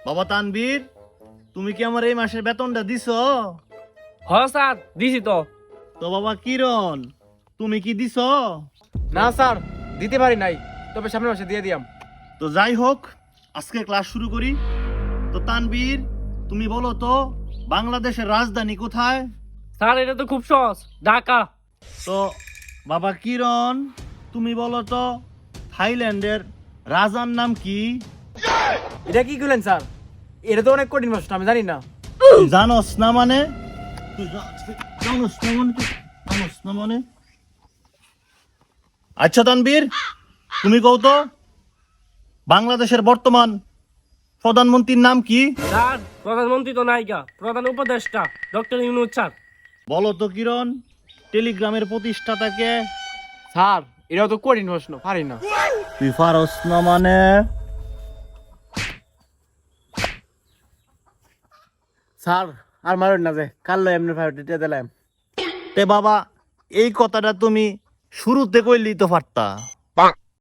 বাবা তানবীর, তুমি কি আমার এই মাসের বেতনটা দিছো? স্যার দিছি তো। তো বাবা কিরণ, তুমি কি দিছো? না স্যার, দিতে পারি নাই, তবে সামনের মাসে দিয়ে দিয়াম। তো যাই হোক, আজকে ক্লাস শুরু করি। তো তানবীর, তুমি বলো তো বাংলাদেশের রাজধানী কোথায়? স্যার এটা তো খুব সহজ, ঢাকা। তো বাবা কিরণ, তুমি বলো তো থাইল্যান্ডের রাজার নাম কি? এটা কি করলেন স্যার? এটা তো অনেক কঠিন প্রশ্ন, আমি জানি না। তুই জানোস না মানে? জানোস না মানে? আচ্ছা তানবীর, তুমি কও তো বাংলাদেশের বর্তমান প্রধানমন্ত্রীর নাম কি? স্যার প্রধানমন্ত্রী তো নায়িকা, প্রধান উপদেষ্টা ডক্টর ইউনূস স্যার। বলো তো কিরণ, টেলিগ্রামের প্রতিষ্ঠাতাকে? স্যার এটাও তো কঠিন প্রশ্ন, পারি না। তুই পারস না মানে? স্যার আর মারুন না, যে কাল এমনি ফাইভটা দিলাম। তে বাবা, এই কথাটা তুমি শুরুতে কইলেই তো পারতা।